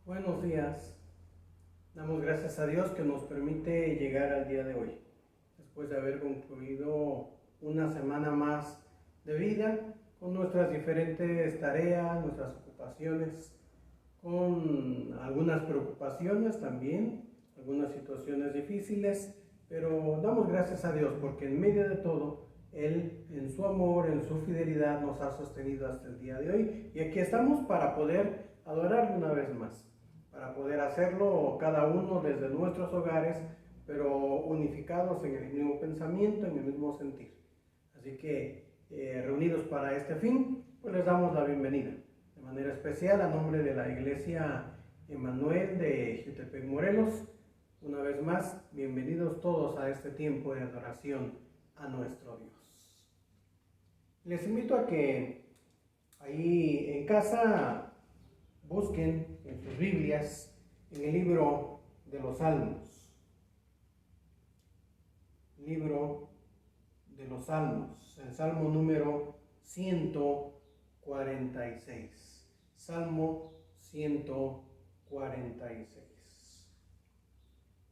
Buenos días. Damos gracias a Dios que nos permite llegar al día de hoy, después de haber concluido una semana más de vida, con nuestras diferentes tareas, nuestras ocupaciones, con algunas preocupaciones también, algunas situaciones difíciles, pero damos gracias a Dios porque en medio de todo, Él en su amor, en su fidelidad nos ha sostenido hasta el día de hoy, y aquí estamos para poder adorarle una vez más, para poder hacerlo cada uno desde nuestros hogares, pero unificados en el mismo pensamiento, en el mismo sentir. Así que reunidos para este fin, pues les damos la bienvenida de manera especial a nombre de la Iglesia Emmanuel de Jiutepec, Morelos. Una vez más, bienvenidos todos a este tiempo de adoración a nuestro Dios. Les invito a que ahí en casa busquen en sus Biblias, en el libro de los Salmos. Libro de los Salmos, el Salmo número 146. Salmo 146.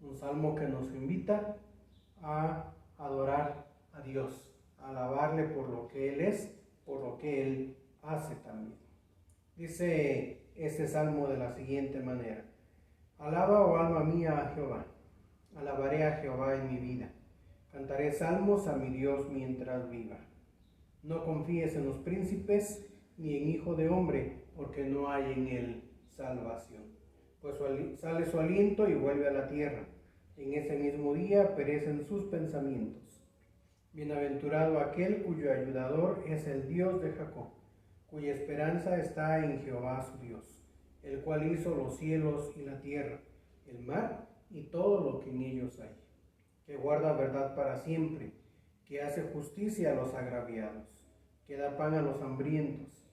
Un salmo que nos invita a adorar a Dios, a alabarle por lo que Él es, por lo que Él hace también. Dice este salmo de la siguiente manera: Alaba, oh alma mía, a Jehová. Alabaré a Jehová en mi vida. Cantaré salmos a mi Dios mientras viva. No confíes en los príncipes, ni en hijo de hombre, porque no hay en él salvación. Pues sale su aliento y vuelve a la tierra. En ese mismo día perecen sus pensamientos. Bienaventurado aquel cuyo ayudador es el Dios de Jacob, cuya esperanza está en Jehová su Dios, el cual hizo los cielos y la tierra, el mar y todo lo que en ellos hay, que guarda verdad para siempre, que hace justicia a los agraviados, que da pan a los hambrientos.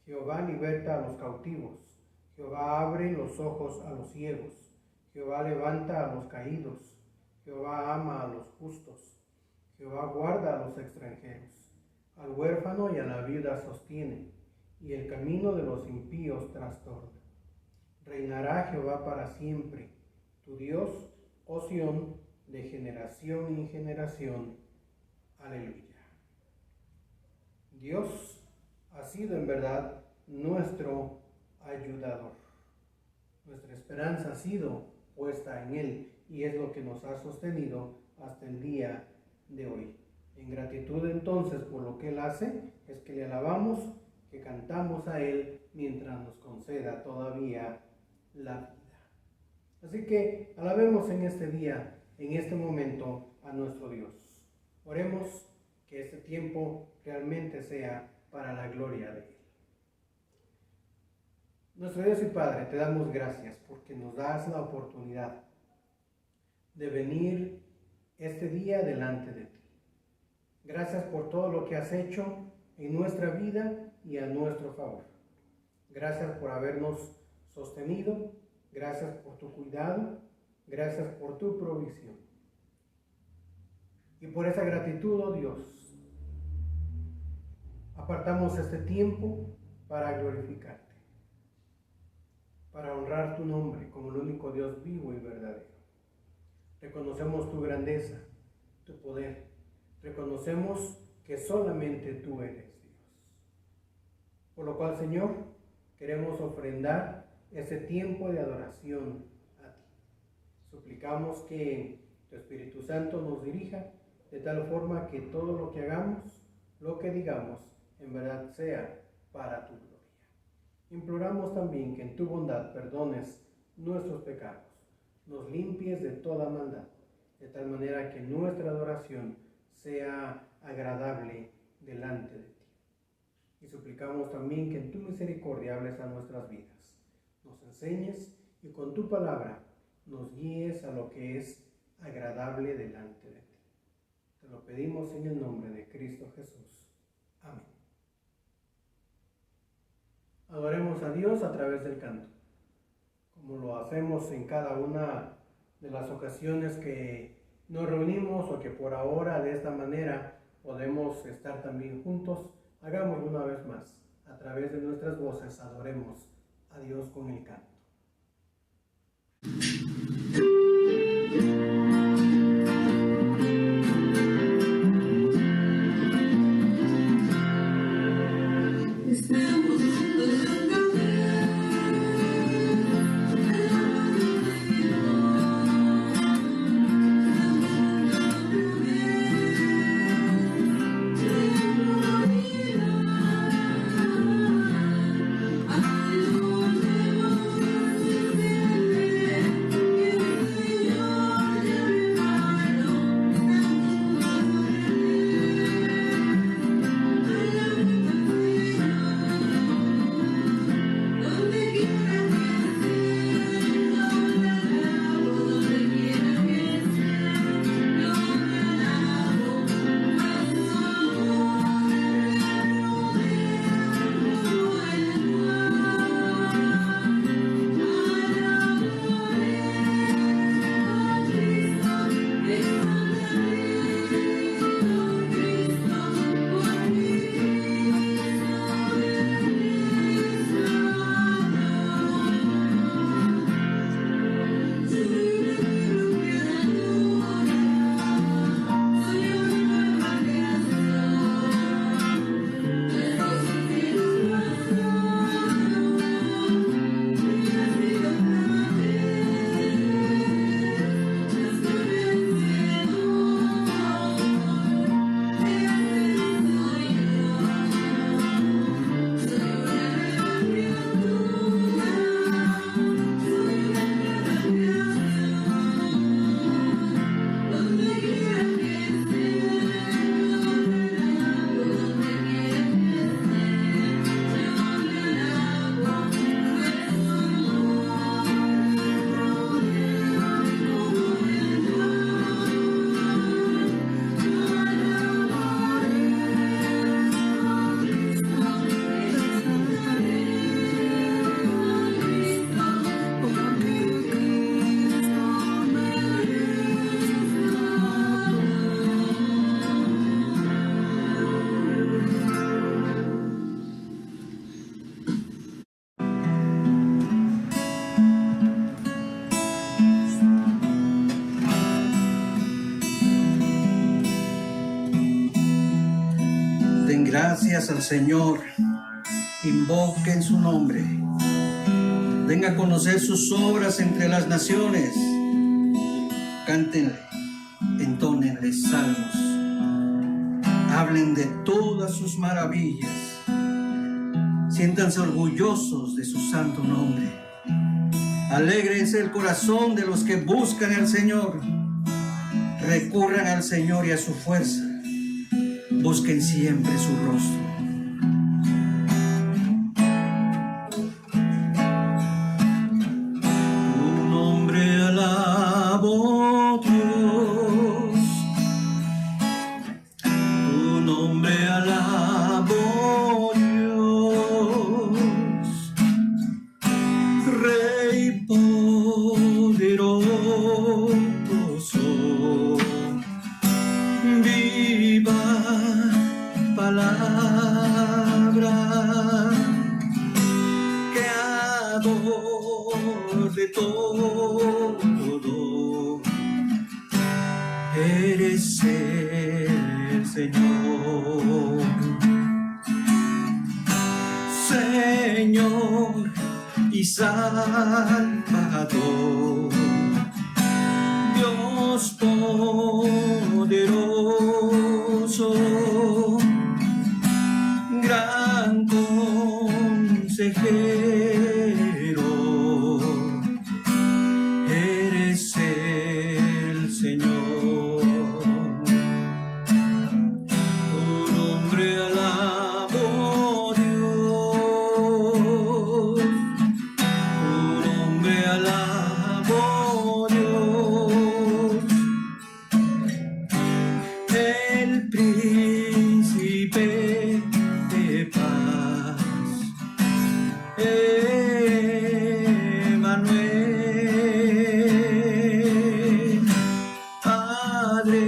Jehová liberta a los cautivos, Jehová abre los ojos a los ciegos, Jehová levanta a los caídos, Jehová ama a los justos, Jehová guarda a los extranjeros, al huérfano y a la viuda sostiene, y el camino de los impíos trastorna. Reinará Jehová para siempre, tu Dios, oh Sión, de generación en generación. Aleluya. Dios ha sido en verdad nuestro ayudador. Nuestra esperanza ha sido puesta en Él y es lo que nos ha sostenido hasta el día de hoy. En gratitud entonces por lo que Él hace, es que le alabamos, que cantamos a Él mientras nos conceda todavía la vida. Así que alabemos en este día, en este momento, a nuestro Dios. Oremos que este tiempo realmente sea para la gloria de Él. Nuestro Dios y Padre, te damos gracias porque nos das la oportunidad de venir este día delante de ti. Gracias por todo lo que has hecho en nuestra vida y a nuestro favor. Gracias por habernos sostenido, gracias por tu cuidado, Gracias por tu provisión. Y por esa gratitud, oh Dios, apartamos este tiempo para glorificarte, para honrar tu nombre como el único Dios vivo y verdadero. Reconocemos tu grandeza, tu poder. Reconocemos que solamente tú eres Dios. Por lo cual, Señor, queremos ofrendar ese tiempo de adoración a ti. Suplicamos que tu Espíritu Santo nos dirija de tal forma que todo lo que hagamos, lo que digamos, en verdad sea para tu gloria. Imploramos también que en tu bondad perdones nuestros pecados, nos limpies de toda maldad, de tal manera que nuestra adoración sea agradable delante de ti. Y suplicamos también que en tu misericordia hables a nuestras vidas, nos enseñes y con tu palabra nos guíes a lo que es agradable delante de ti. Te lo pedimos en el nombre de Cristo Jesús. Amén. Adoremos a Dios a través del canto, como lo hacemos en cada una de las ocasiones que nos reunimos o que por ahora de esta manera podemos estar también juntos. Hagámoslo una vez más, a través de nuestras voces adoremos a Dios con el canto. Gracias al Señor, invoquen su nombre, den a conocer sus obras entre las naciones, cántenle, entónenle salmos, hablen de todas sus maravillas, siéntanse orgullosos de su santo nombre, alégrense el corazón de los que buscan al Señor, recurran al Señor y a su fuerza. Busquen siempre su rostro. Tu nombre alabo, Dios. Tu nombre alabo, Dios. Rey poderoso. viva palabra, creador de todo, eres el Señor. Señor y Salvador, Dios poderoso, gran consejero, eres el Señor. Tu nombre alabo, Dios, tu nombre alabo, Dios, el príncipe de paz, Emmanuel, Padre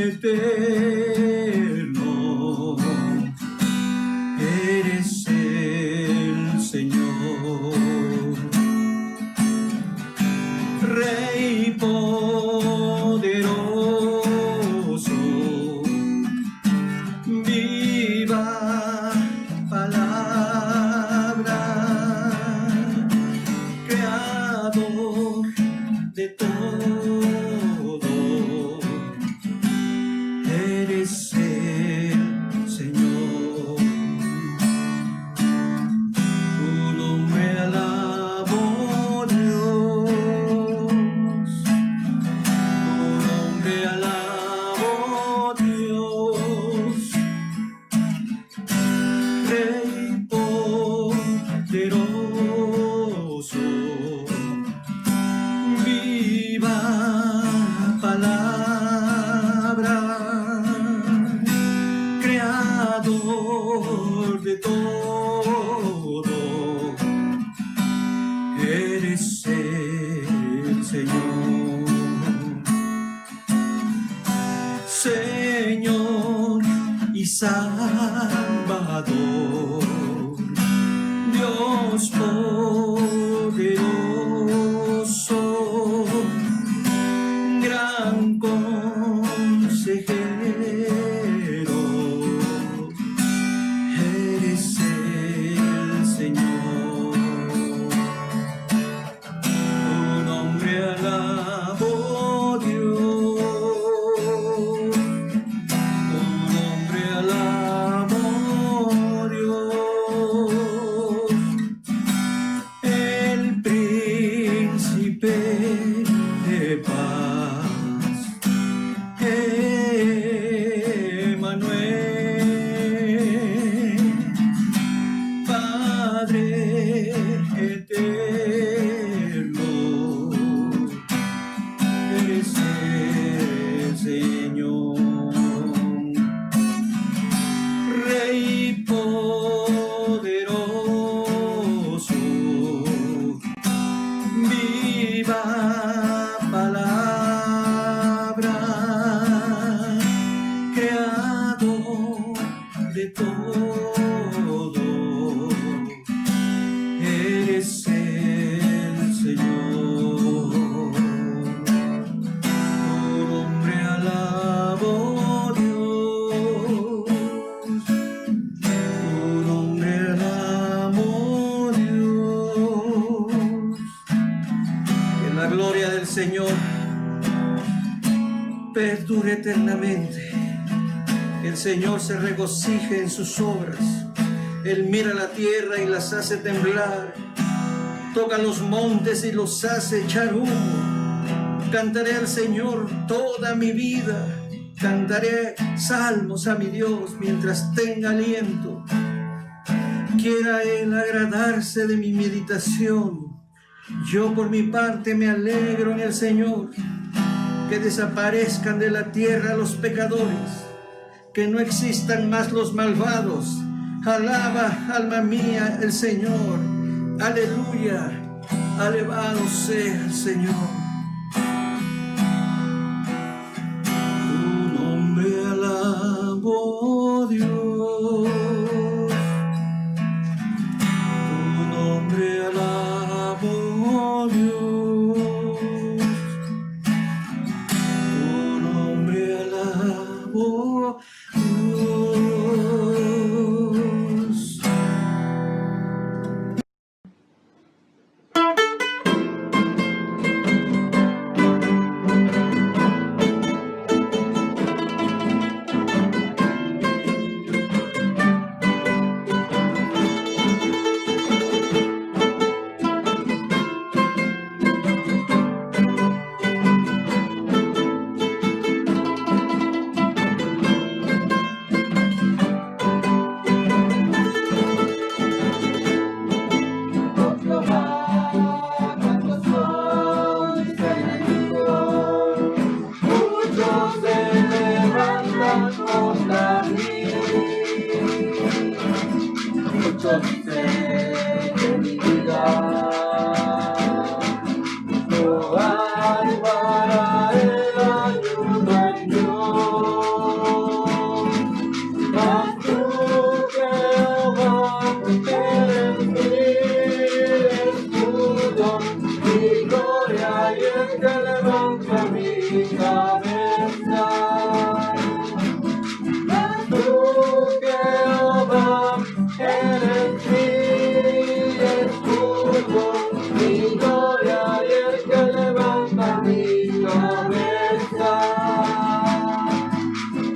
eterno, eres el Señor. Rey poderoso, viva palabra, creador de todo, eres el Señor. Tu nombre alabo, Dios, tu nombre alabo, Dios, Rey poderoso, viva palabra, creador de todo, eres el Señor. Señor y Salvador, Dios poderoso, gran consejero, eres el Señor. Tu nombre alabo, Dios, tu nombre alabo, Dios, el príncipe de paz, Emmanuel, Padre eterno, eres el Señor. Rey poderoso, viva palabra, creador de todo, eres el Señor. Tu nombre alabo, Dios, tu nombre alabo, Dios. Que la gloria del Señor perdure eternamente. Que el Señor se regocije en sus obras. Él mira la tierra y las hace temblar. Toca los montes y los hace echar humo. Cantaré al Señor toda mi vida. Cantaré salmos a mi Dios mientras tenga aliento. Quiera Él agradarse de mi meditación. Yo por mi parte me alegro en el Señor. Que desaparezcan de la tierra los pecadores. Que no existan más los malvados. Alaba, alma mía, el Señor. Aleluya. Alabado sea el Señor. Yo sé que mi vida no hay para el ayuda en Dios, mas tú, Jehová, eres mi escudo, mi gloria y el que levanta mi cabeza. Tú, Jehová, eres mi escudo, mi gloria y el que levanta mi cabeza.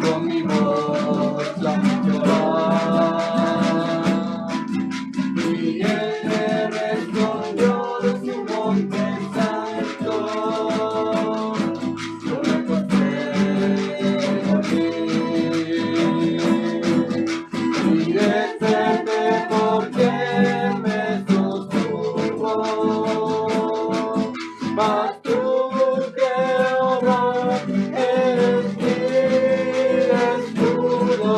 Con mi voz clamo a Jehová, y él me respondió de su monte santo. Yo me postré a y desperté porque me sostuvo. Mas tú, Jehová, eres mi escudo,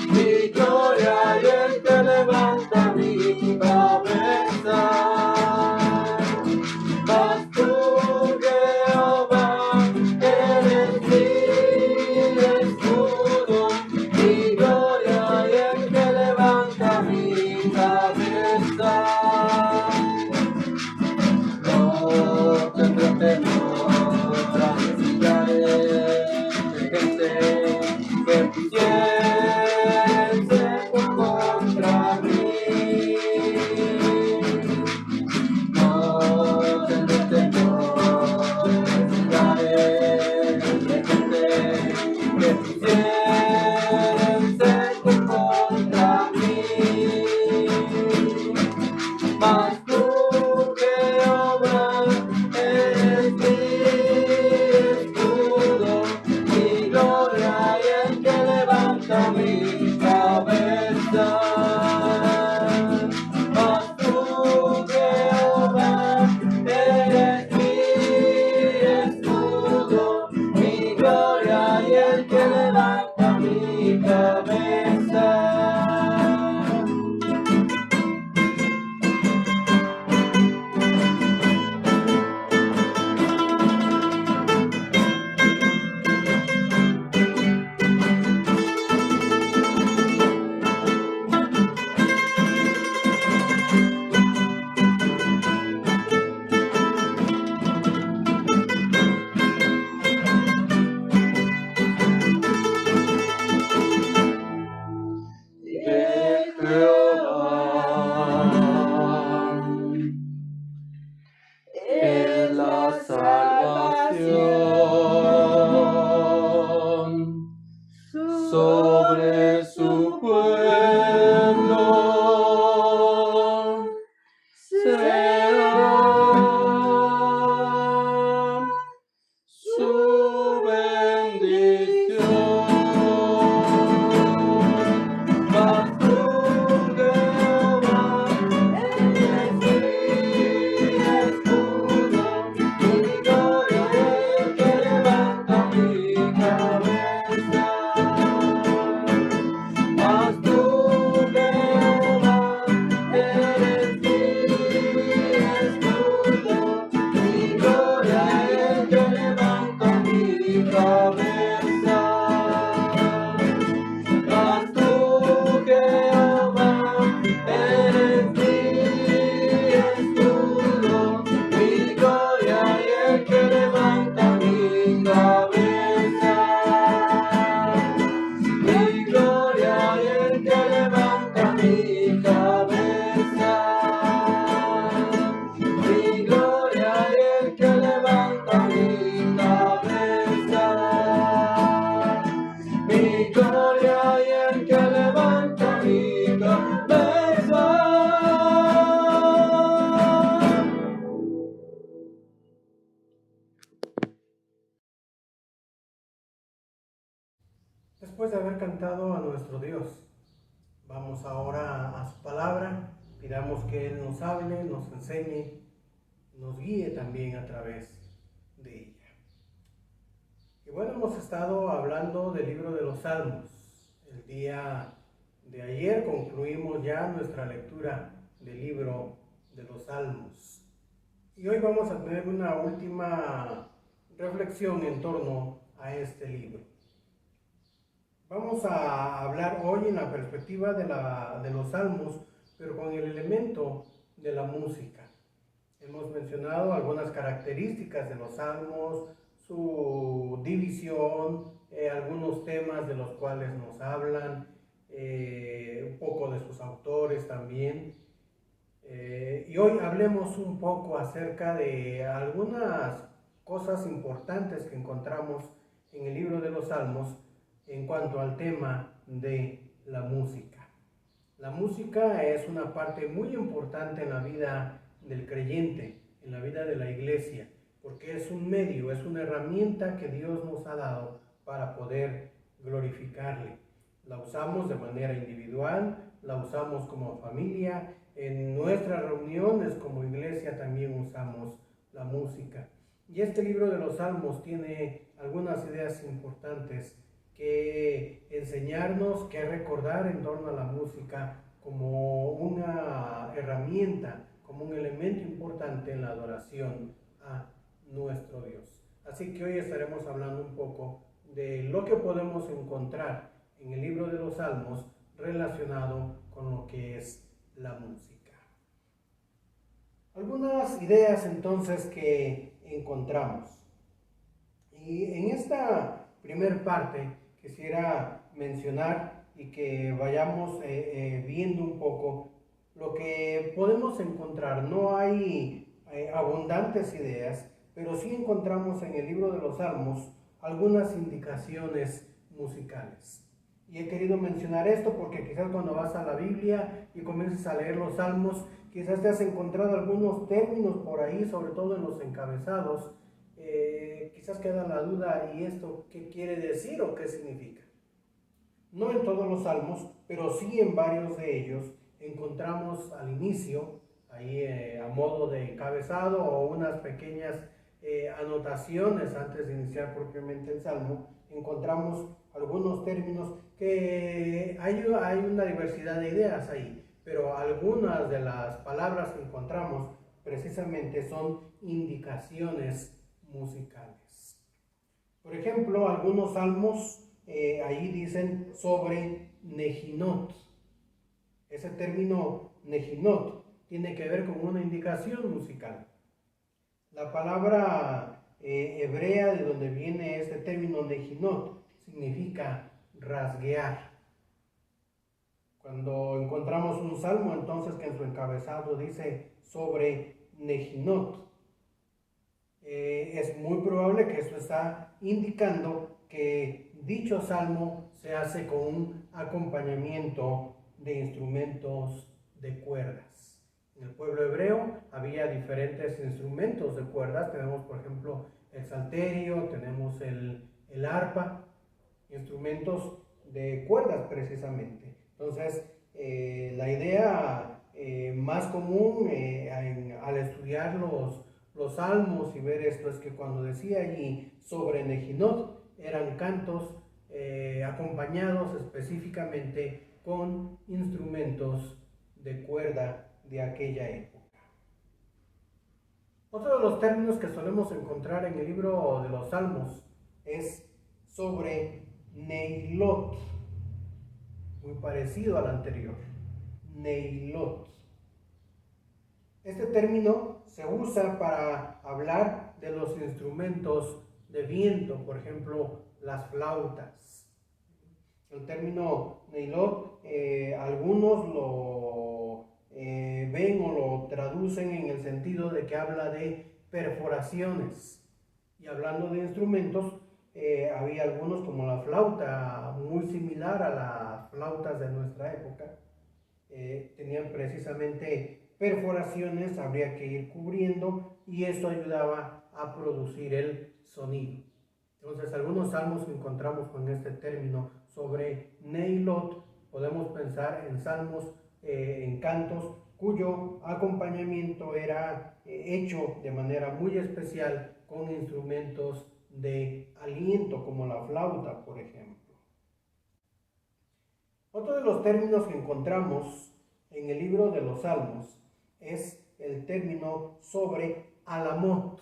mi gloria y el que levanta mi cabeza. Mas tú, Jehová, eres mi escudo, mi gloria y el que levanta mi cabeza. No tendré temor a los millares de gente que piense contra mí. No tendré temor a los millares de gente que piense contra mí. Mas tú, Jehová, eres mi escudo, mi gloria y el que levanta mi cabeza. Mas tú, Jehová, eres mi escudo, mi gloria y el que levanta mi cabeza. De Jehová es la salvación sobre su pueblo. Será su bendición. Mas tú, Jehová, eres mi escudo, mi gloria y el que levanta mi cabeza. Mas tú, Jehová, eres mi escudo, mi gloria y el que levanta mi cabeza. Mas tú, Jehová, eres mi escudo, mi gloria y el que levanta mi cabeza. Mi gloria y el que levanta mi cabeza. Mi gloria y el que levanta mi cabeza. Mi gloria y el que levanta mi cabeza. Después de haber cantado a nuestro Dios, vamos ahora a su palabra. Pidamos que Él nos hable, nos enseñe, nos guíe también a través de ella. Y bueno, hemos estado hablando del libro de los Salmos. El día de ayer concluimos ya nuestra lectura del libro de los Salmos. Y hoy vamos a tener una última reflexión en torno a este libro. Vamos a hablar hoy en la perspectiva de los Salmos, pero con el elemento de la música. Hemos mencionado algunas características de los Salmos, su división, algunos temas de los cuales nos hablan, un poco de sus autores también. Y hoy hablemos un poco acerca de algunas cosas importantes que encontramos en el libro de los Salmos en cuanto al tema de la música. La música es una parte muy importante en la vida del creyente, en la vida de la iglesia, porque es un medio, es una herramienta que Dios nos ha dado para poder glorificarle. La usamos de manera individual, la usamos como familia, en nuestras reuniones como iglesia también usamos la música. Y este libro de los Salmos tiene algunas ideas importantes que enseñarnos, que recordar en torno a la música como una herramienta, como un elemento importante en la adoración a nuestro Dios. Así que hoy estaremos hablando un poco de lo que podemos encontrar en el libro de los Salmos relacionado con lo que es la música. Algunas ideas entonces que encontramos. Y en esta primer parte quisiera mencionar y que vayamos viendo un poco lo que podemos encontrar. No hay abundantes ideas, pero sí encontramos en el libro de los Salmos algunas indicaciones musicales. Y he querido mencionar esto porque quizás cuando vas a la Biblia y comiences a leer los Salmos, quizás te has encontrado algunos términos por ahí, sobre todo en los encabezados. Quizás queda la duda, ¿y esto qué quiere decir o qué significa? No en todos los salmos, pero sí en varios de ellos encontramos al inicio, ahí a modo de encabezado o unas pequeñas anotaciones antes de iniciar propiamente el salmo, encontramos algunos términos que hay una diversidad de ideas ahí, pero algunas de las palabras que encontramos precisamente son indicaciones musicales. Por ejemplo, algunos salmos ahí dicen sobre Nejinot. Ese término Nejinot tiene que ver con una indicación musical. La palabra hebrea de donde viene este término Nejinot significa rasguear. Cuando encontramos un salmo entonces que en su encabezado dice sobre Nejinot, es muy probable que esto está indicando que dicho salmo se hace con un acompañamiento de instrumentos de cuerdas. En el pueblo hebreo había diferentes instrumentos de cuerdas. Tenemos, por ejemplo, el salterio, tenemos el arpa, instrumentos de cuerdas precisamente. Entonces, la idea más común al estudiar los salmos y ver esto es que cuando decía allí sobre Nejinot eran cantos acompañados específicamente con instrumentos de cuerda de aquella época. Otro de los términos que solemos encontrar en el libro de los Salmos es sobre Neilot, muy parecido al anterior, Neilot. Este término se usa para hablar de los instrumentos de viento, por ejemplo, las flautas. El término Neilot, algunos lo ven o lo traducen en el sentido de que habla de perforaciones. Y hablando de instrumentos, había algunos como la flauta, muy similar a las flautas de nuestra época. Tenían precisamente perforaciones, habría que ir cubriendo y esto ayudaba a producir el sonido. Entonces, algunos salmos que encontramos con este término sobre Neilot, podemos pensar en salmos, en cantos, cuyo acompañamiento era hecho de manera muy especial con instrumentos de aliento, como la flauta, por ejemplo. Otro de los términos que encontramos en el libro de los Salmos es el término sobre alamot.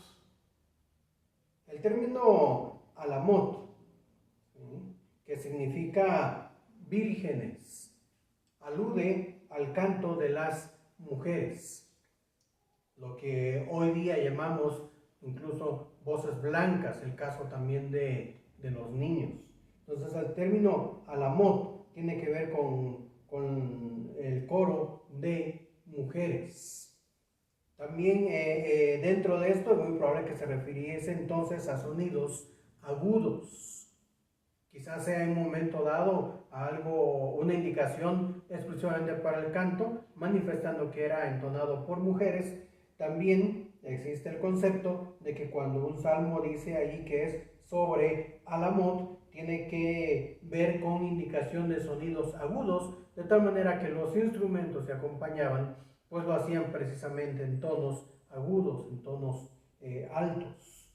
El término alamot, que significa vírgenes, alude al canto de las mujeres, lo que hoy día llamamos incluso voces blancas, el caso también de los niños. Entonces el término alamot tiene que ver con el coro de mujeres. También dentro de esto es muy probable que se refiriese entonces a sonidos agudos. Quizás sea en un momento dado algo, una indicación exclusivamente para el canto, manifestando que era entonado por mujeres. También existe el concepto de que cuando un salmo dice ahí que es sobre alamot, tiene que ver con indicación de sonidos agudos, de tal manera que los instrumentos que acompañaban pues lo hacían precisamente en tonos agudos, en tonos altos.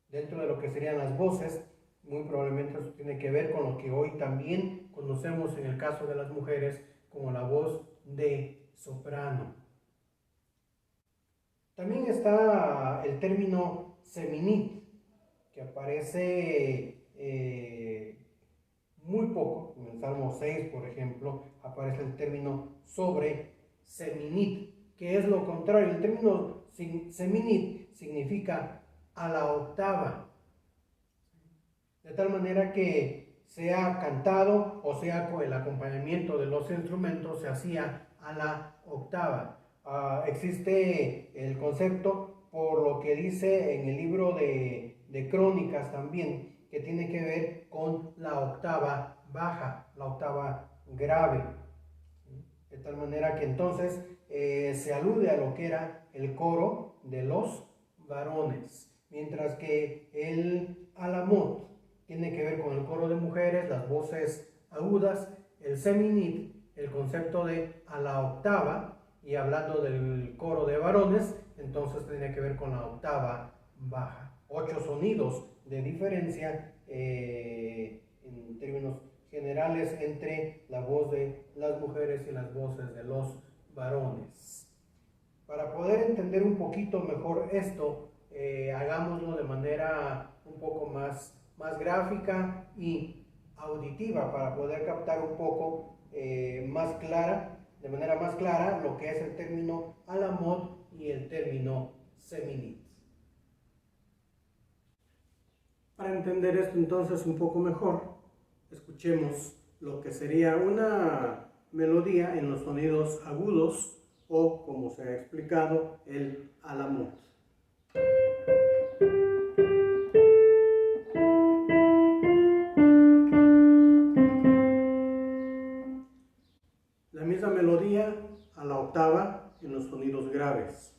Dentro de lo que serían las voces, muy probablemente eso tiene que ver con lo que hoy también conocemos en el caso de las mujeres como la voz de soprano. También está el término seminit, que aparece muy poco. En el Salmo 6, por ejemplo, aparece el término sobre seminit, que es lo contrario. El término seminit significa a la octava, de tal manera que sea cantado o sea con el acompañamiento de los instrumentos, se hacía a la octava. Existe el concepto, por lo que dice en el libro de Crónicas también, que tiene que ver con la octava baja, la octava grave. De tal manera que entonces se alude a lo que era el coro de los varones, mientras que el alamot tiene que ver con el coro de mujeres, las voces agudas, el seminit, el concepto de a la octava, y hablando del coro de varones, entonces tiene que ver con la octava baja. 8 sonidos de diferencia en términos generales entre la voz de las mujeres y las voces de los varones. Para poder entender un poquito mejor esto, hagámoslo de manera un poco más gráfica y auditiva, para poder captar un poco más clara, de manera más clara, lo que es el término alamot y el término seminit. Para entender esto entonces un poco mejor, escuchemos lo que sería una melodía en los sonidos agudos o, como se ha explicado, el alamot. La misma melodía a la octava en los sonidos graves.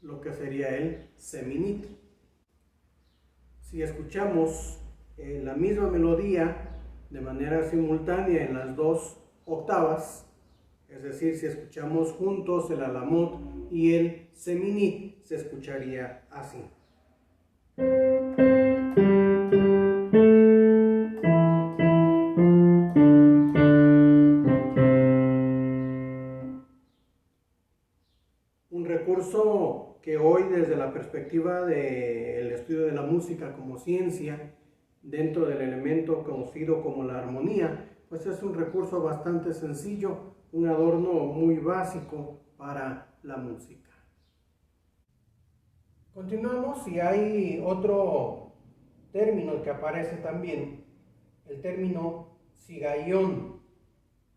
Lo que sería el seminit. Si escuchamos la misma melodía de manera simultánea en las dos octavas, es decir, si escuchamos juntos el alamot y el seminit, se escucharía así. Un recurso que hoy, desde la perspectiva del estudio de la música como ciencia, dentro del elemento conocido como la armonía, pues es un recurso bastante sencillo, un adorno muy básico para la música. Continuamos y hay otro término que aparece también, el término sigayón.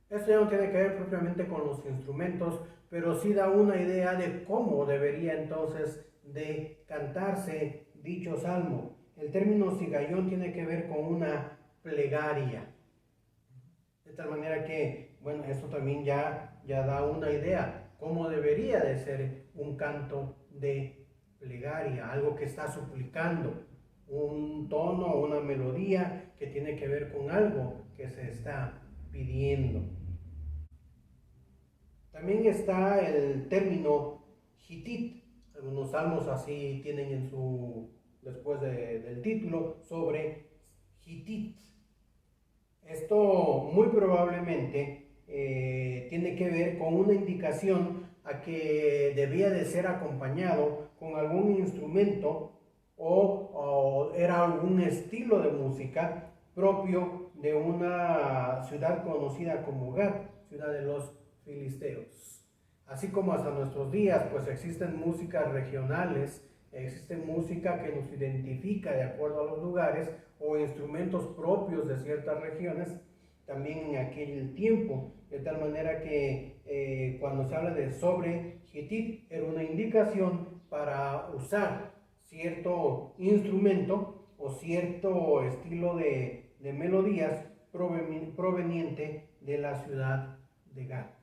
Esto ya no tiene que ver propiamente con los instrumentos, pero sí da una idea de cómo debería entonces de cantarse dicho salmo. El término sigayón tiene que ver con una plegaria. De tal manera que, bueno, esto también ya da una idea, cómo debería de ser un canto de plegaria, algo que está suplicando, un tono, una melodía que tiene que ver con algo que se está pidiendo. También está el término Gitit. Algunos salmos así tienen en después del título, sobre Gitit. Esto muy probablemente tiene que ver con una indicación a que debía de ser acompañado con algún instrumento o era algún estilo de música propio de una ciudad conocida como Gat, ciudad de los filisteos. Así como hasta nuestros días, pues existen músicas regionales, existe música que nos identifica de acuerdo a los lugares o instrumentos propios de ciertas regiones, también en aquel tiempo, de tal manera que cuando se habla de sobre Gitit, era una indicación para usar cierto instrumento o cierto estilo de melodías proveniente de la ciudad de Gat.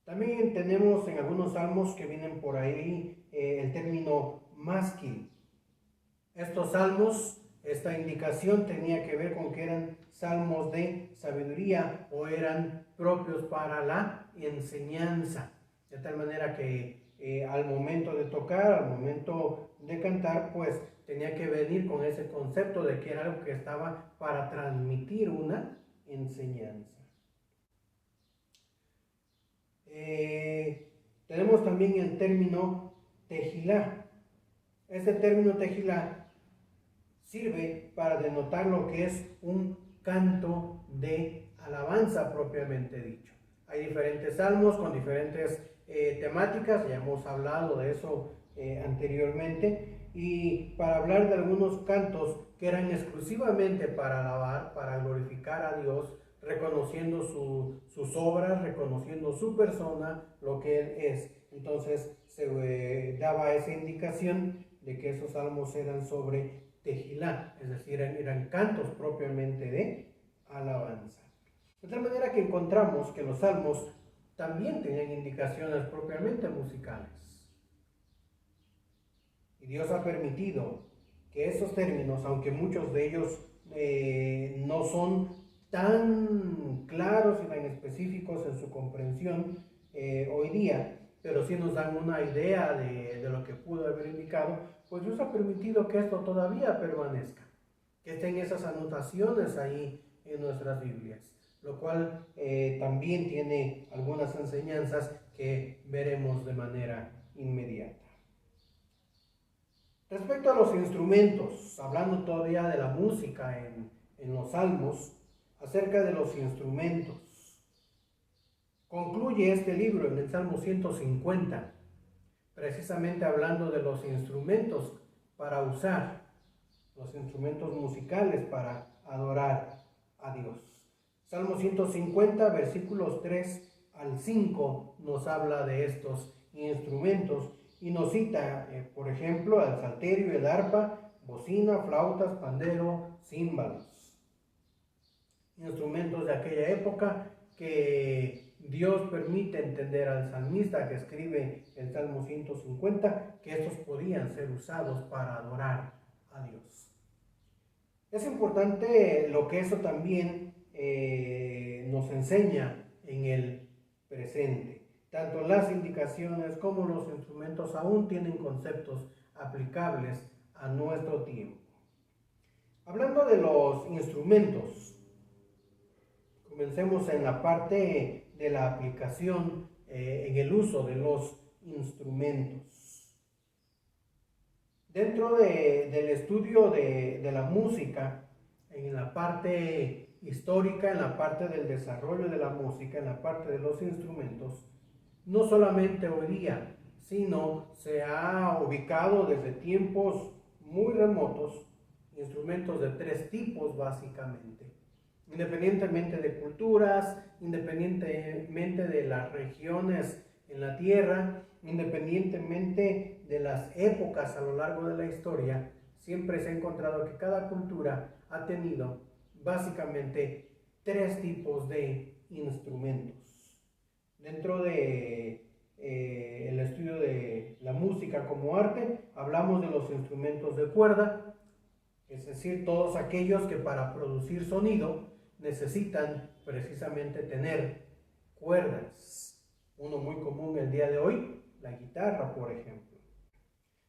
También tenemos en algunos salmos que vienen por ahí el término másquil. Estos salmos, esta indicación tenía que ver con que eran salmos de sabiduría o eran propios para la enseñanza. De tal manera que al momento de tocar, al momento de cantar, pues tenía que venir con ese concepto de que era algo que estaba para transmitir una enseñanza. Tenemos también el término tejilá. Este término tejilá sirve para denotar lo que es un canto de alabanza propiamente dicho. Hay diferentes salmos con diferentes temáticas, ya hemos hablado de eso anteriormente, y para hablar de algunos cantos que eran exclusivamente para alabar, para glorificar a Dios, reconociendo sus obras, reconociendo su persona, lo que Él es. Entonces se daba esa indicación de que esos salmos eran sobre tejilá, es decir, eran cantos propiamente de alabanza. De tal manera que encontramos que los salmos también tenían indicaciones propiamente musicales. Y Dios ha permitido que esos términos, aunque muchos de ellos no son tan claros y tan específicos en su comprensión hoy día, pero sí nos dan una idea de lo que pudo haber indicado, pues Dios ha permitido que esto todavía permanezca, que estén esas anotaciones ahí en nuestras Biblias, lo cual también tiene algunas enseñanzas que veremos de manera inmediata. Respecto a los instrumentos, hablando todavía de la música en los salmos, acerca de los instrumentos. Concluye este libro en el Salmo 150, precisamente hablando de los instrumentos para usar, los instrumentos musicales para adorar a Dios. Salmo 150, versículos 3 al 5, nos habla de estos instrumentos y nos cita, por ejemplo, el salterio, el arpa, bocina, flautas, pandero, címbalos. Instrumentos de aquella época que Dios permite entender al salmista que escribe el Salmo 150 que estos podían ser usados para adorar a Dios. Es importante lo que eso también nos enseña en el presente. Tanto las indicaciones como los instrumentos aún tienen conceptos aplicables a nuestro tiempo. Hablando de los instrumentos, comencemos en la parte de la aplicación en el uso de los instrumentos. Dentro del estudio de la música, en la parte histórica, en la parte del desarrollo de la música, en la parte de los instrumentos, no solamente hoy día, sino se ha ubicado desde tiempos muy remotos instrumentos de tres tipos básicamente. Independientemente de culturas, independientemente de las regiones en la tierra, independientemente de las épocas a lo largo de la historia, siempre se ha encontrado que cada cultura ha tenido básicamente tres tipos de instrumentos. Dentro de el estudio de la música como arte, hablamos de los instrumentos de cuerda, es decir, todos aquellos que para producir sonido necesitan precisamente tener cuerdas. Uno muy común el día de hoy la guitarra, por ejemplo.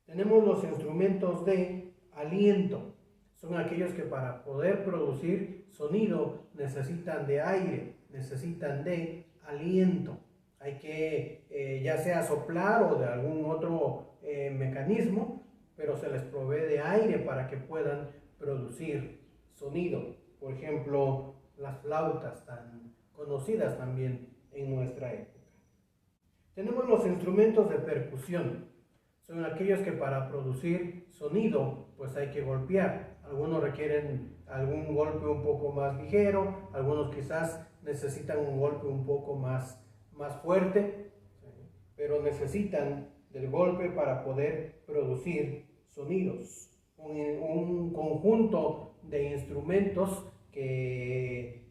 Tenemos los instrumentos de aliento. Son aquellos que para poder producir sonido necesitan de aire, necesitan de aliento. Hay que ya sea soplar o de algún otro mecanismo, pero se les provee de aire para que puedan producir sonido. Por ejemplo, las flautas tan conocidas también en nuestra época. Tenemos los instrumentos de percusión. Son aquellos que para producir sonido pues hay que golpear. Algunos requieren algún golpe un poco más ligero, algunos quizás necesitan un golpe un poco más fuerte, ¿sí? Pero necesitan del golpe para poder producir sonidos. Un conjunto de instrumentos que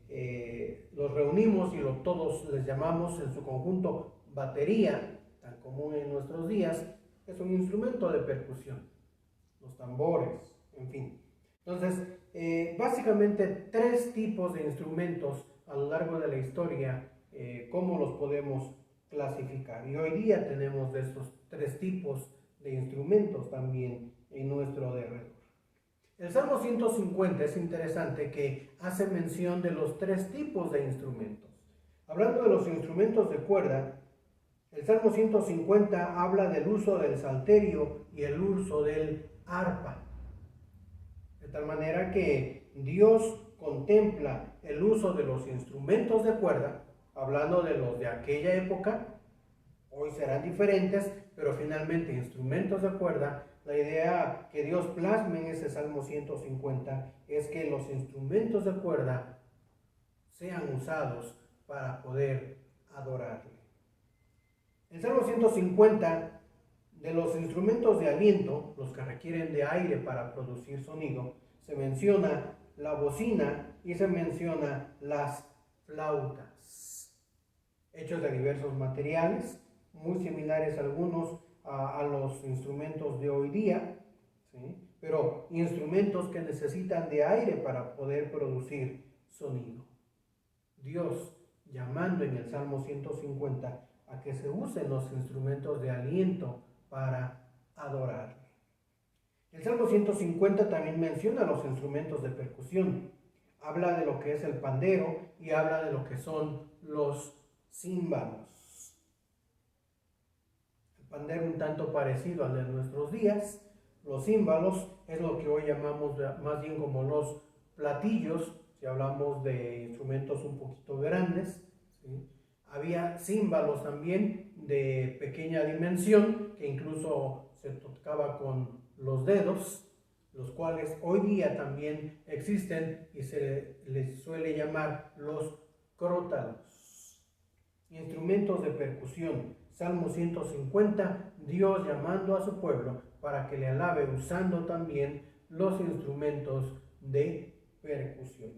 los reunimos y todos les llamamos en su conjunto batería, tan común en nuestros días, es un instrumento de percusión. Los tambores, en fin. Entonces, básicamente 3 tipos de instrumentos a lo largo de la historia, ¿cómo los podemos clasificar? Y hoy día tenemos de estos 3 tipos de instrumentos también en nuestro derredor. El Salmo 150 es interesante que hace mención de los 3 tipos de instrumentos. Hablando de los instrumentos de cuerda, el Salmo 150 habla del uso del salterio y el uso del arpa. De tal manera que Dios contempla el uso de los instrumentos de cuerda, hablando de los de aquella época, hoy serán diferentes, pero finalmente instrumentos de cuerda. La idea que Dios plasma en ese Salmo 150 es que los instrumentos de cuerda sean usados para poder adorarle. El Salmo 150, de los instrumentos de aliento, los que requieren de aire para producir sonido, se menciona la bocina y se menciona las flautas, hechos de diversos materiales, muy similares algunos a los instrumentos de hoy día, ¿sí? Pero instrumentos que necesitan de aire para poder producir sonido. Dios llamando en el Salmo 150 a que se usen los instrumentos de aliento para adorarle. El Salmo 150 también menciona los instrumentos de percusión. Habla de lo que es el pandero y habla de lo que son los címbalos. Pandero un tanto parecido al de nuestros días. Los címbalos es lo que hoy llamamos más bien como los platillos, si hablamos de instrumentos un poquito grandes, ¿sí? Había címbalos también de pequeña dimensión que incluso se tocaba con los dedos, los cuales hoy día también existen y se les suele llamar los crótalos. Instrumentos de percusión. Salmo 150, Dios llamando a su pueblo para que le alabe usando también los instrumentos de percusión.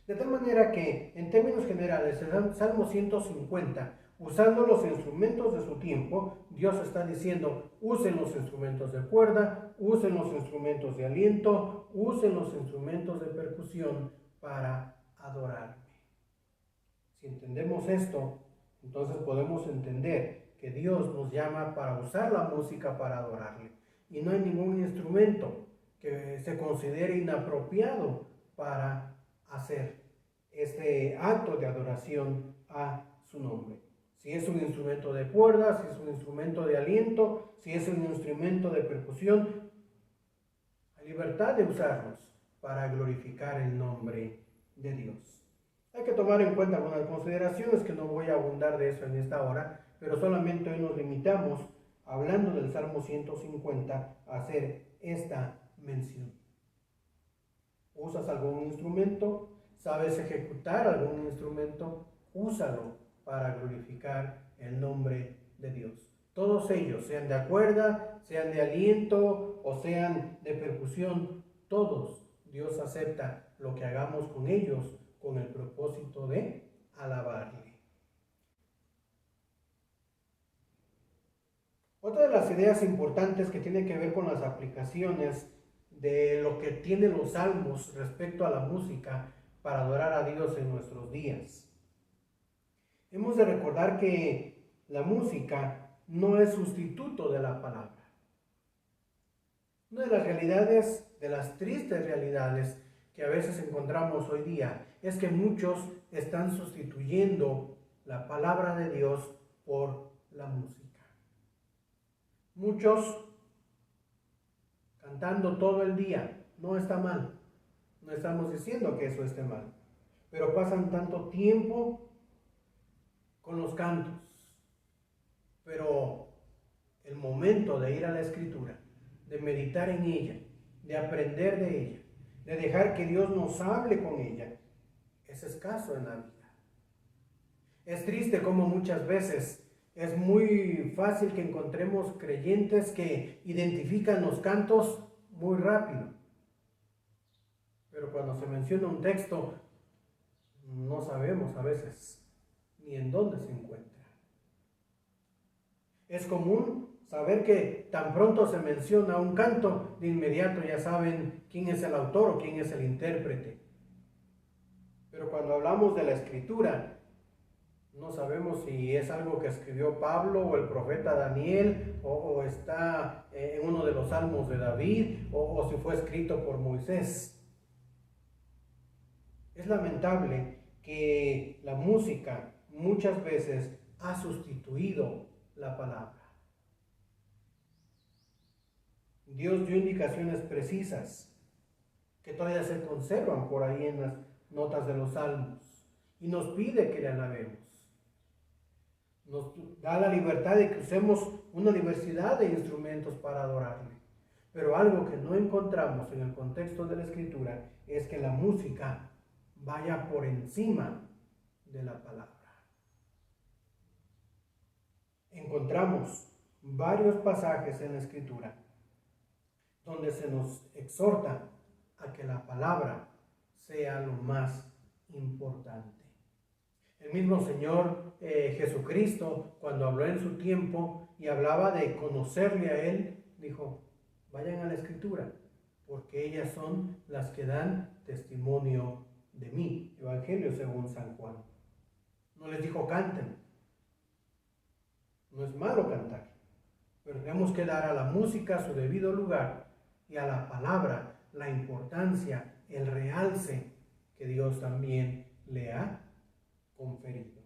De tal manera que, en términos generales, el Salmo 150, usando los instrumentos de su tiempo, Dios está diciendo, usen los instrumentos de cuerda, usen los instrumentos de aliento, usen los instrumentos de percusión para adorarme. Si entendemos esto, entonces podemos entender que Dios nos llama para usar la música para adorarle. Y no hay ningún instrumento que se considere inapropiado para hacer este acto de adoración a su nombre. Si es un instrumento de cuerda, si es un instrumento de aliento, si es un instrumento de percusión, hay libertad de usarlos para glorificar el nombre de Dios. Hay que tomar en cuenta algunas consideraciones que no voy a abundar de eso en esta hora, pero solamente hoy nos limitamos, hablando del Salmo 150, a hacer esta mención. ¿Usas algún instrumento? ¿Sabes ejecutar algún instrumento? Úsalo para glorificar el nombre de Dios. Todos ellos, sean de cuerda, sean de aliento o sean de percusión, todos Dios acepta lo que hagamos con ellos con el propósito de alabarle. Otra de las ideas importantes que tiene que ver con las aplicaciones de lo que tienen los salmos respecto a la música para adorar a Dios en nuestros días. Hemos de recordar que la música no es sustituto de la palabra. Una de las realidades, de las tristes realidades que a veces encontramos hoy día, es que muchos están sustituyendo la palabra de Dios por la música. Muchos cantando todo el día, no está mal, no estamos diciendo que eso esté mal, pero pasan tanto tiempo con los cantos, pero el momento de ir a la Escritura, de meditar en ella, de aprender de ella, de dejar que Dios nos hable con ella, es escaso en la vida. Es triste como muchas veces es muy fácil que encontremos creyentes que identifican los cantos muy rápido, pero cuando se menciona un texto, no sabemos a veces ni en dónde se encuentra. Es común saber que tan pronto se menciona un canto, de inmediato ya saben quién es el autor o quién es el intérprete. Pero cuando hablamos de la Escritura, no sabemos si es algo que escribió Pablo o el profeta Daniel o está en uno de los salmos de David o si fue escrito por Moisés. Es lamentable que la música muchas veces ha sustituido la palabra. Dios dio indicaciones precisas que todavía se conservan por ahí en las notas de los salmos y nos pide que le alabemos. Nos da la libertad de que usemos una diversidad de instrumentos para adorarle. Pero algo que no encontramos en el contexto de la Escritura es que la música vaya por encima de la palabra. Encontramos varios pasajes en la Escritura donde se nos exhorta a que la palabra sea lo más importante. El mismo Señor Jesucristo, cuando habló en su tiempo y hablaba de conocerle a Él, dijo, vayan a la Escritura, porque ellas son las que dan testimonio de mí. Evangelio según San Juan. No les dijo canten. No es malo cantar, pero tenemos que dar a la música su debido lugar y a la palabra la importancia, el realce que Dios también le ha conferido.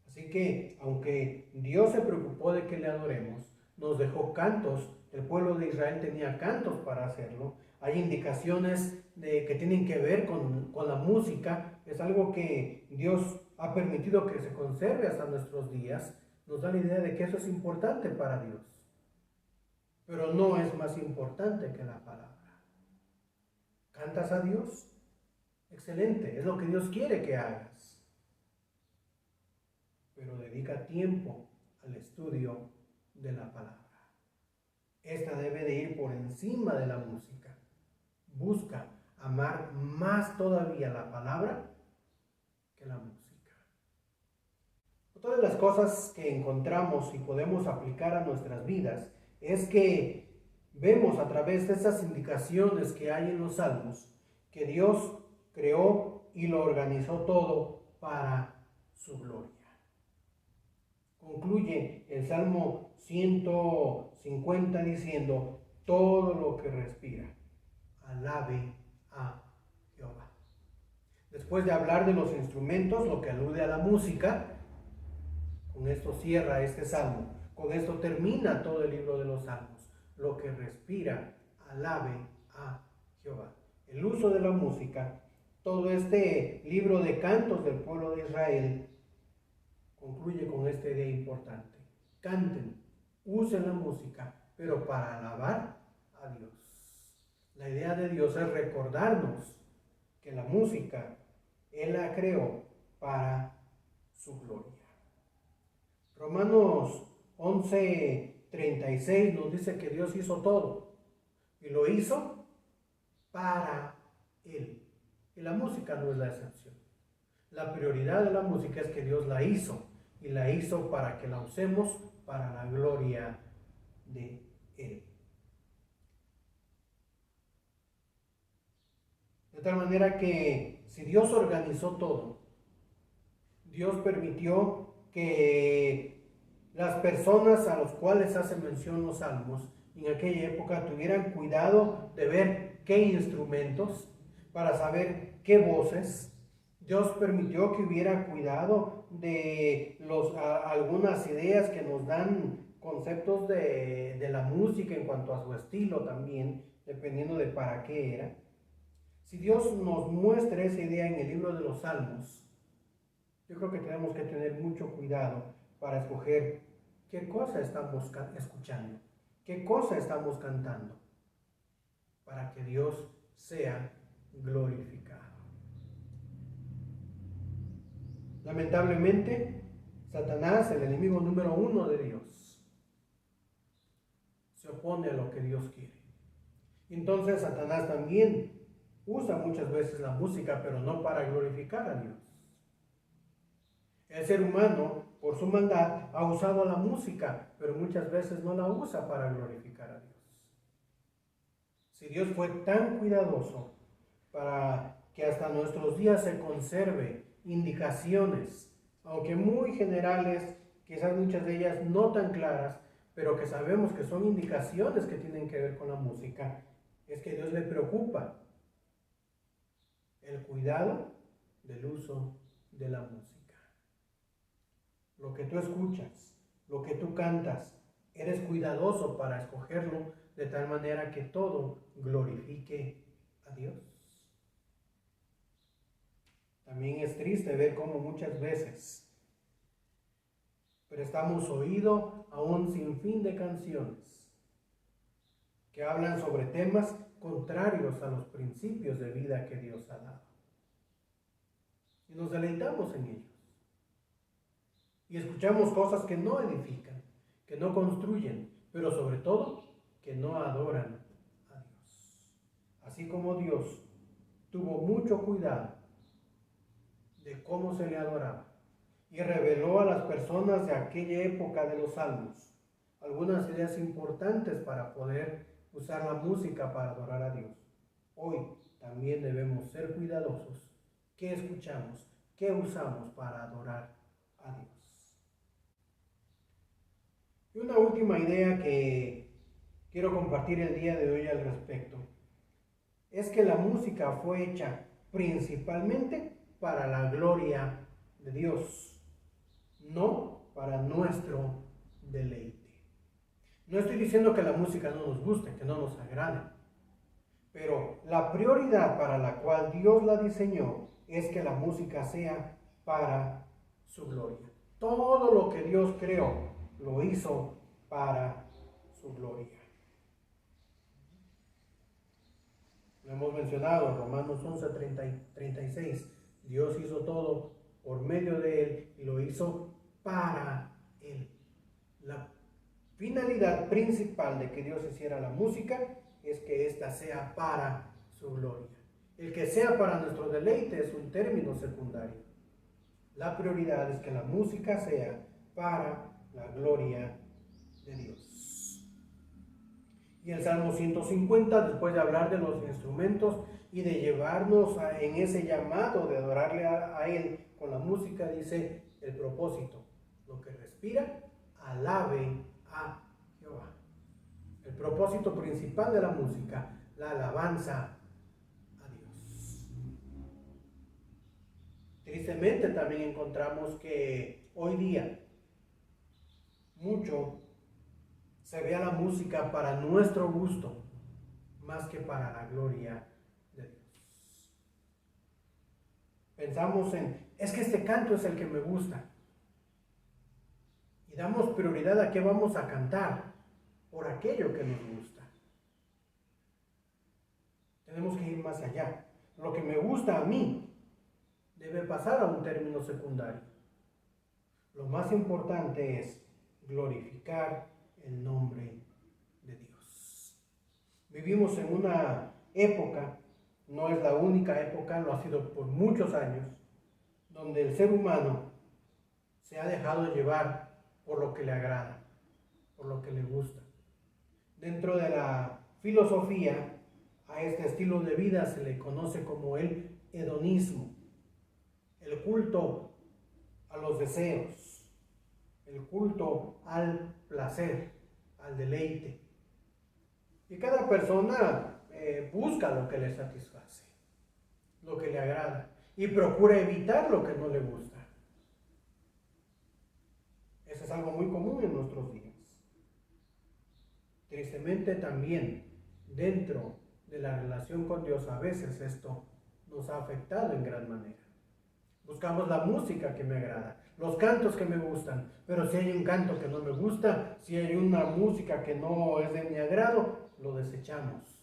Así que, aunque Dios se preocupó de que le adoremos, nos dejó cantos, el pueblo de Israel tenía cantos para hacerlo, hay indicaciones que tienen que ver con la música, es algo que Dios ha permitido que se conserve hasta nuestros días, nos da la idea de que eso es importante para Dios, pero no es más importante que la palabra. ¿Cantas a Dios? Excelente, es lo que Dios quiere que hagas. Pero dedica tiempo al estudio de la palabra. Esta debe de ir por encima de la música. Busca amar más todavía la palabra que la música. Otra de las cosas que encontramos y podemos aplicar a nuestras vidas es que vemos a través de esas indicaciones que hay en los salmos que Dios creó y lo organizó todo para su gloria. Concluye el Salmo 150 diciendo, todo lo que respira, alabe a Jehová. Después de hablar de los instrumentos, lo que alude a la música, con esto cierra este Salmo, con esto termina todo el libro de los Salmos. Lo que respira, alabe a Jehová. El uso de la música, todo este libro de cantos del pueblo de Israel, concluye con esta idea importante. Canten, usen la música, pero para alabar a Dios. La idea de Dios es recordarnos que la música Él la creó para su gloria. Romanos 11:36 nos dice que Dios hizo todo y lo hizo para Él. Y la música no es la excepción. La prioridad de la música es que Dios la hizo y la hizo para que la usemos para la gloria de Él. De tal manera que si Dios organizó todo, Dios permitió que las personas a las cuales hace mención los salmos en aquella época tuvieran cuidado de ver qué instrumentos, para saber qué voces. Dios permitió que hubiera cuidado de algunas ideas que nos dan conceptos de la música en cuanto a su estilo también, dependiendo de para qué era. Si Dios nos muestra esa idea en el libro de los Salmos, yo creo que tenemos que tener mucho cuidado para escoger qué cosa estamos escuchando, qué cosa estamos cantando, para que Dios sea glorificado. Lamentablemente, Satanás, el enemigo número 1 de Dios, se opone a lo que Dios quiere. Entonces Satanás también usa muchas veces la música, pero no para glorificar a Dios. El ser humano, por su maldad, ha usado la música, pero muchas veces no la usa para glorificar a Dios. Si Dios fue tan cuidadoso para que hasta nuestros días se conserve indicaciones, aunque muy generales, quizás muchas de ellas no tan claras, pero que sabemos que son indicaciones que tienen que ver con la música, es que Dios le preocupa el cuidado del uso de la música. Lo que tú escuchas, lo que tú cantas, eres cuidadoso para escogerlo de tal manera que todo glorifique a Dios. También es triste ver cómo muchas veces prestamos oído a un sinfín de canciones que hablan sobre temas contrarios a los principios de vida que Dios ha dado. Y nos deleitamos en ellos. Y escuchamos cosas que no edifican, que no construyen, pero sobre todo que no adoran a Dios. Así como Dios tuvo mucho cuidado de cómo se le adoraba y reveló a las personas de aquella época de los salmos algunas ideas importantes para poder usar la música para adorar a Dios. Hoy también debemos ser cuidadosos qué escuchamos, qué usamos para adorar a Dios. Y una última idea que quiero compartir el día de hoy al respecto es que la música fue hecha principalmente para la gloria de Dios, no para nuestro deleite. No estoy diciendo que la música no nos guste, que no nos agrade, pero la prioridad para la cual Dios la diseñó es que la música sea para su gloria. Todo lo que Dios creó lo hizo para su gloria. Lo hemos mencionado, Romanos 11:36. Dios hizo todo por medio de Él y lo hizo para Él. La finalidad principal de que Dios hiciera la música es que ésta sea para su gloria. El que sea para nuestro deleite es un término secundario. La prioridad es que la música sea para la gloria de Dios. Y el Salmo 150, después de hablar de los instrumentos y de llevarnos en ese llamado de adorarle a Él con la música, dice el propósito: lo que respira, alabe a Jehová. El propósito principal de la música, la alabanza a Dios. Tristemente también encontramos que hoy día mucho se ve a la música para nuestro gusto más que para la gloria de Dios. Pensamos es que este canto es el que me gusta, y damos prioridad a qué vamos a cantar por aquello que nos gusta. Tenemos que ir más allá. Lo que me gusta a mí debe pasar a un término secundario. Lo más importante es glorificar el nombre de Dios. Vivimos en una época, no es la única época, lo ha sido por muchos años, donde el ser humano se ha dejado llevar por lo que le agrada, por lo que le gusta. Dentro de la filosofía, a este estilo de vida se le conoce como el hedonismo, el culto a los deseos, el culto al placer, al deleite. Y cada persona busca lo que le satisface, lo que le agrada, y procura evitar lo que no le gusta. Eso es algo muy común en nuestros días. Tristemente también dentro de la relación con Dios a veces esto nos ha afectado en gran manera. Buscamos la música que me agrada, los cantos que me gustan, pero si hay un canto que no me gusta, si hay una música que no es de mi agrado, lo desechamos.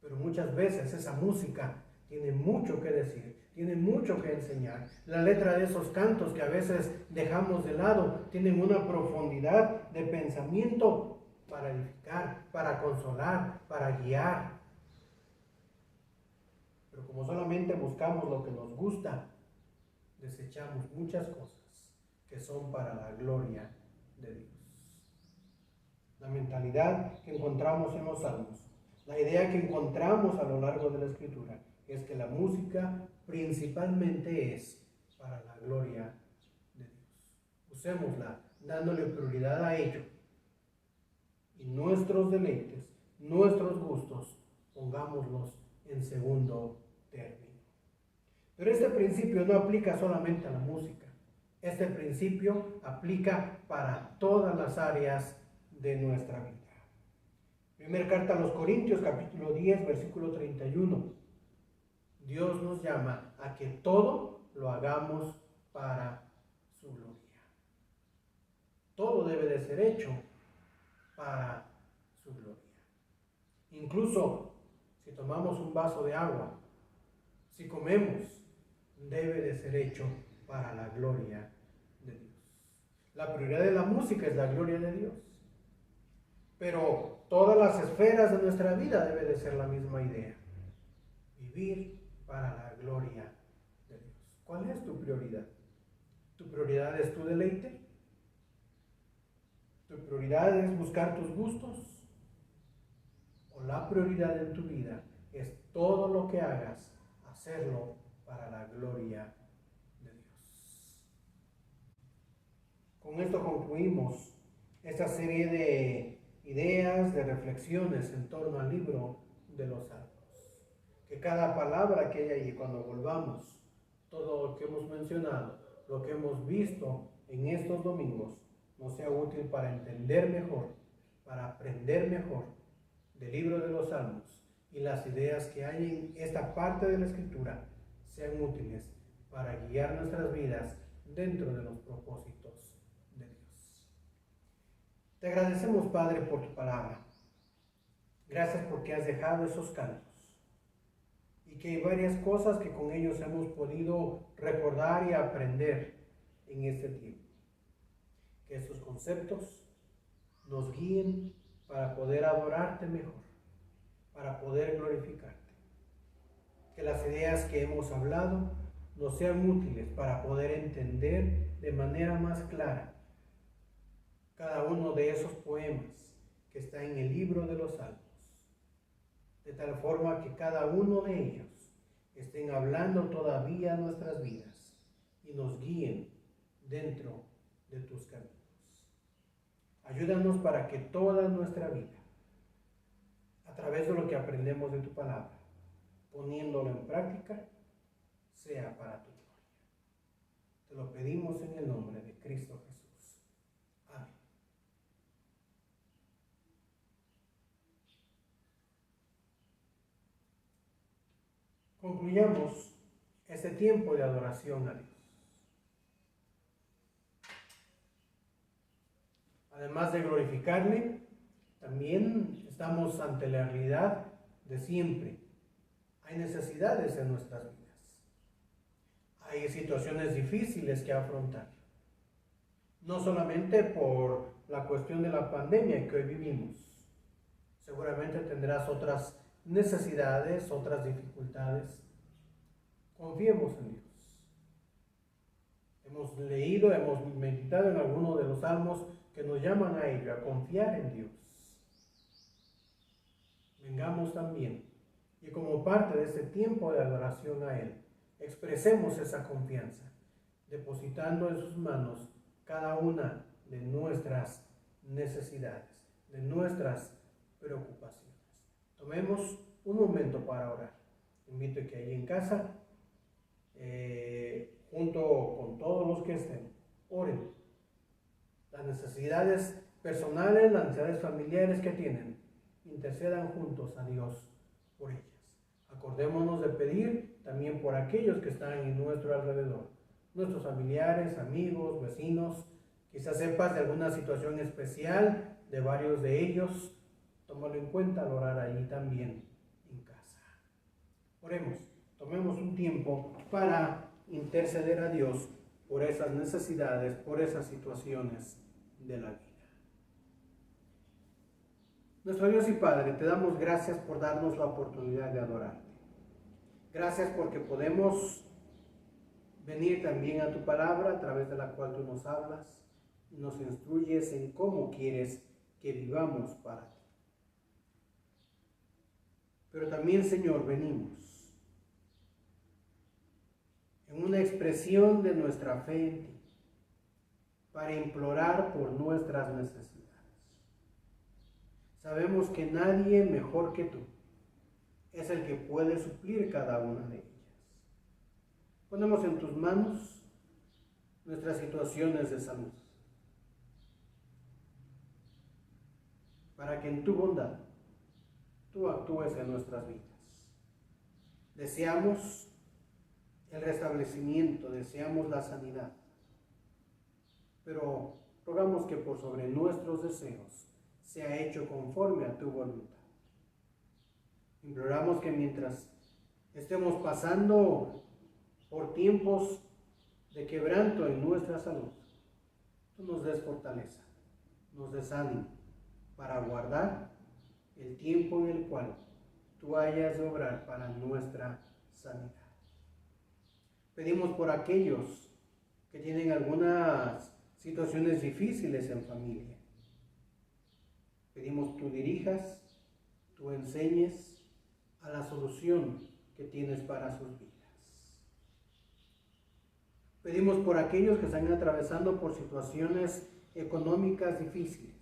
Pero muchas veces esa música tiene mucho que decir, tiene mucho que enseñar. La letra de esos cantos que a veces dejamos de lado tienen una profundidad de pensamiento para edificar, para consolar, para guiar. Pero como solamente buscamos lo que nos gusta, desechamos muchas cosas que son para la gloria de Dios. La mentalidad que encontramos en los salmos, la idea que encontramos a lo largo de la escritura, es que la música principalmente es para la gloria de Dios. Usémosla dándole prioridad a ello. Y nuestros deleites, nuestros gustos, pongámoslos en segundo término. Pero este principio no aplica solamente a la música. Este principio aplica para todas las áreas de nuestra vida. Primera carta a los Corintios, capítulo 10, versículo 31. Dios nos llama a que todo lo hagamos para su gloria. Todo debe de ser hecho para su gloria. Incluso si tomamos un vaso de agua, si comemos, debe de ser hecho para la gloria de Dios. La prioridad de la música es la gloria de Dios. Pero todas las esferas de nuestra vida debe de ser la misma idea. Vivir para la gloria de Dios. ¿Cuál es tu prioridad? ¿Tu prioridad es tu deleite? ¿Tu prioridad es buscar tus gustos? ¿O la prioridad en tu vida es todo lo que hagas, hacerlo para la gloria de Dios? Con esto concluimos esta serie de ideas, de reflexiones en torno al libro de los Salmos. Que cada palabra que hay allí, cuando volvamos, todo lo que hemos mencionado, lo que hemos visto en estos domingos, nos sea útil para entender mejor, para aprender mejor del libro de los Salmos, y las ideas que hay en esta parte de la Escritura sean útiles para guiar nuestras vidas dentro de los propósitos de Dios. Te agradecemos, Padre, por tu palabra. Gracias porque has dejado esos cantos y que hay varias cosas que con ellos hemos podido recordar y aprender en este tiempo. Que estos conceptos nos guíen para poder adorarte mejor, para poder glorificarte. Que las ideas que hemos hablado nos sean útiles para poder entender de manera más clara cada uno de esos poemas que está en el libro de los Salmos, de tal forma que cada uno de ellos estén hablando todavía nuestras vidas y nos guíen dentro de tus caminos. Ayúdanos para que toda nuestra vida, a través de lo que aprendemos de tu palabra, poniéndolo en práctica, sea para tu gloria. Te lo pedimos en el nombre de Cristo Jesús. Amén. Concluyamos este tiempo de adoración a Dios. Además de glorificarle, también estamos ante la realidad de siempre. Hay necesidades en nuestras vidas. Hay situaciones difíciles que afrontar. No solamente por la cuestión de la pandemia que hoy vivimos. Seguramente tendrás otras necesidades, otras dificultades. Confiemos en Dios. Hemos leído, hemos meditado en algunos de los salmos que nos llaman a ello, a confiar en Dios. Vengamos también, y como parte de ese tiempo de adoración a Él, expresemos esa confianza, depositando en sus manos cada una de nuestras necesidades, de nuestras preocupaciones. Tomemos un momento para orar. Invito a que ahí en casa, junto con todos los que estén, oren. Las necesidades personales, las necesidades familiares que tienen, intercedan juntos a Dios por ellas. Acordémonos de pedir también por aquellos que están en nuestro alrededor, nuestros familiares, amigos, vecinos. Quizás sepas de alguna situación especial de varios de ellos. Tómalo en cuenta al orar allí también en casa. Oremos, tomemos un tiempo para interceder a Dios por esas necesidades, por esas situaciones de la vida. Nuestro Dios y Padre, te damos gracias por darnos la oportunidad de adorarte. Gracias porque podemos venir también a tu palabra a través de la cual tú nos hablas y nos instruyes en cómo quieres que vivamos para ti. Pero también, Señor, venimos en una expresión de nuestra fe en ti para implorar por nuestras necesidades. Sabemos que nadie mejor que tú es el que puede suplir cada una de ellas. Ponemos en tus manos nuestras situaciones de salud, para que en tu bondad tú actúes en nuestras vidas. Deseamos el restablecimiento, deseamos la sanidad, pero rogamos que por sobre nuestros deseos sea hecho conforme a tu voluntad. Imploramos que mientras estemos pasando por tiempos de quebranto en nuestra salud, tú nos des fortaleza, nos des ánimo para guardar el tiempo en el cual tú hayas de obrar para nuestra sanidad. Pedimos por aquellos que tienen algunas situaciones difíciles en familia. Pedimos tú dirijas, tú enseñes a la solución que tienes para sus vidas. Pedimos por aquellos que están atravesando por situaciones económicas difíciles.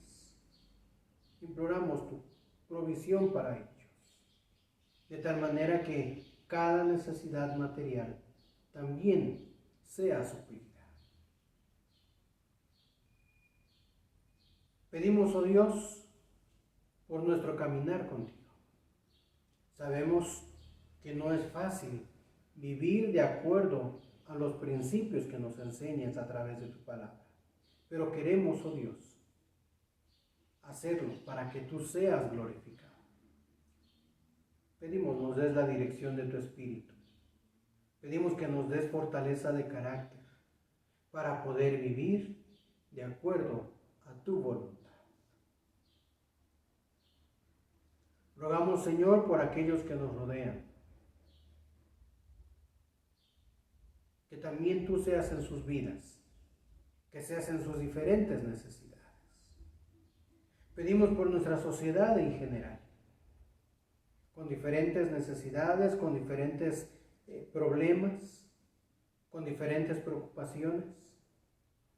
Imploramos tu provisión para ellos, de tal manera que cada necesidad material también sea suplida. Pedimos, oh Dios, por nuestro caminar contigo. Sabemos que no es fácil vivir de acuerdo a los principios que nos enseñas a través de tu palabra, pero queremos, oh Dios, hacerlo para que tú seas glorificado. Pedimos nos des la dirección de tu Espíritu. Pedimos que nos des fortaleza de carácter para poder vivir de acuerdo a tu voluntad. Rogamos, Señor, por aquellos que nos rodean, que también tú seas en sus vidas, que seas en sus diferentes necesidades. Pedimos por nuestra sociedad en general, con diferentes necesidades, con diferentes problemas, con diferentes preocupaciones.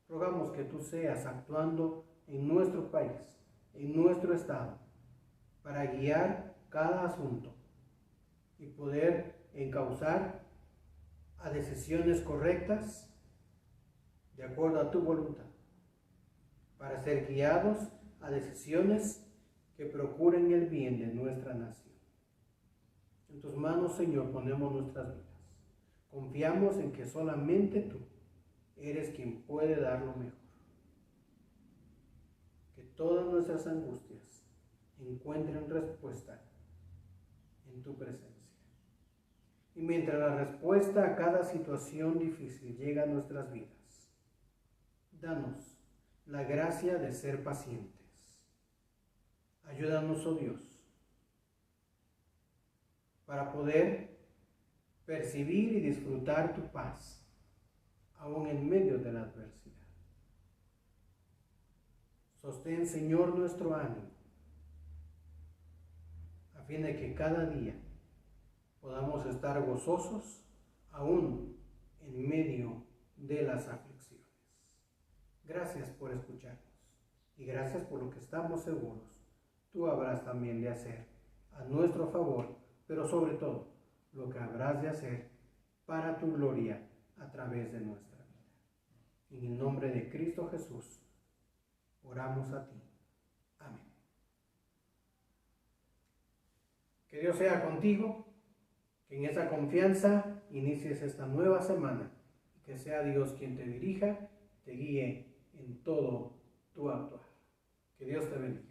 Rogamos que tú seas actuando en nuestro país, en nuestro estado, para guiar cada asunto y poder encauzar a decisiones correctas de acuerdo a tu voluntad, para ser guiados a decisiones que procuren el bien de nuestra nación. En tus manos, Señor, ponemos nuestras vidas. Confiamos en que solamente tú eres quien puede dar lo mejor. Que todas nuestras angustias encuentren respuesta en tu presencia. Y mientras la respuesta a cada situación difícil llega a nuestras vidas, danos la gracia de ser pacientes. Ayúdanos, oh Dios, para poder percibir y disfrutar tu paz, aún en medio de la adversidad. Sostén, Señor, nuestro ánimo, a fin de que cada día podamos estar gozosos, aún en medio de las aflicciones. Gracias por escucharnos y gracias por lo que estamos seguros. Tú habrás también de hacer a nuestro favor, pero sobre todo lo que habrás de hacer para tu gloria a través de nuestra vida. En el nombre de Cristo Jesús, oramos a ti. Amén. Que Dios sea contigo, que en esa confianza inicies esta nueva semana y que sea Dios quien te dirija, te guíe en todo tu actuar. Que Dios te bendiga.